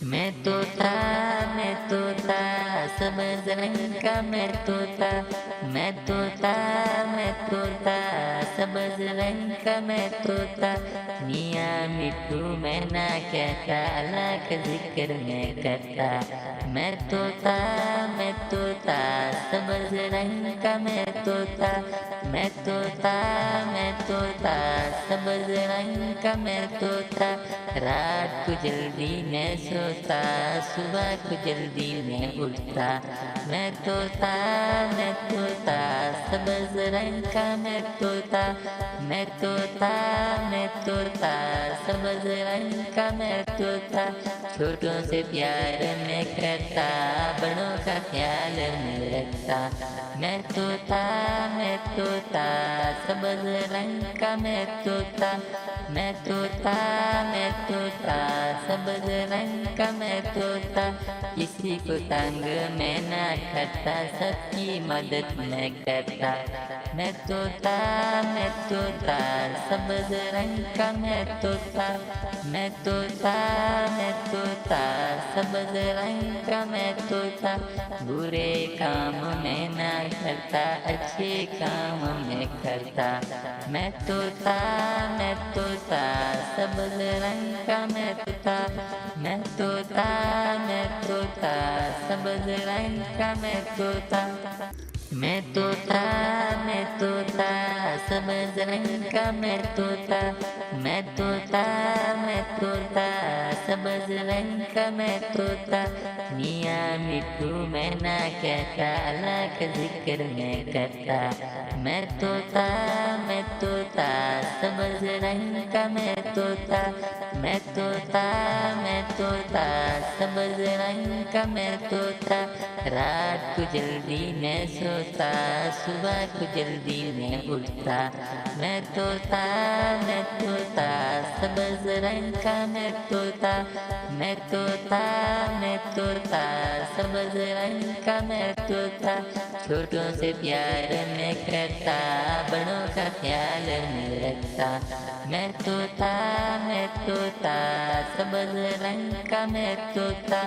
मैं तोता सब्ज रंग का मैं तोता मैं तोता मैं तोता सब्ज रंग का मैं तोता मियाँ मिट्टू मैं ना कहता अल्लाह का जिक्र मैं करता मैं तोता सब्ज रंग का मैं तोता मैं तोता सब्ज रंग का मैं तोता रात को जल्दी मैं सोता सुबह को जल्दी मैं उठता मैं तोता सब्ज रंग का मैं तोता मैं तोता सब्ज रंग का मैं तोता छोटों से प्यार मैं करता बड़ों का ख्याल मैं रखता मैं तोता सब्ज रंग का मैं तोता मैं तोता सब्ज रंग का मैं तोता किसी को तंग मैं ना करता सबकी मदद मैं करता मैं तोता सब्ज रंग का मैं तोता मैं तोता सब्ज रंग का मैं तोता बुरे काम मैं ना करता अच्छे काम मैं करता मैं तोता सब्ज रंग का मैं तोता मैं तोता सब्ज रंग का मैं तोता मैं तोता सब्ज रंग का मैं तोता मैं तोता सब्ज रंग का मैं तोता मियाँ मिट्टू मैं ना कहता अल्लाह का जिक्र मैं करता मैं तोता सब्ज रंग का मैं तोता मैं तोता सब्ज रंग का मैं तोता रात को जल्दी मैं सोता सुबह को जल्दी मैं उठता मैं तोता सब्ज रंग का मैं तोता मैं तोता सब्ज रंग का मैं तोता छोटों से प्यार मैं करता बड़ों का ख्याल मैं रखता मैं तोता सब्ज रंग का मैं तोता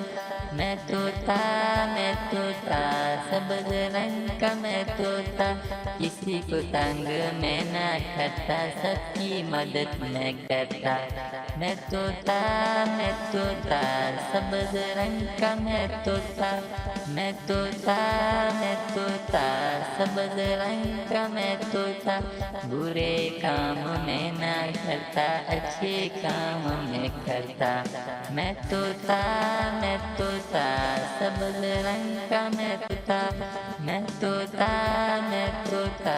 मैं तोता सब्ज रंग का मैं तोता किसी को तंग मैं ना करता सबकी मदद मैं करता मैं तोता सब्ज रंग का मैं तोता मैं तोता सब्ज रंग का मैं तोता बुरे काम मैं ना करता अच्छे काम मैं करता मैं तोता सब्ज रंग का मैं तोता मैं तोता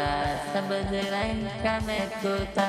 सब्ज रंग का मैं तोता।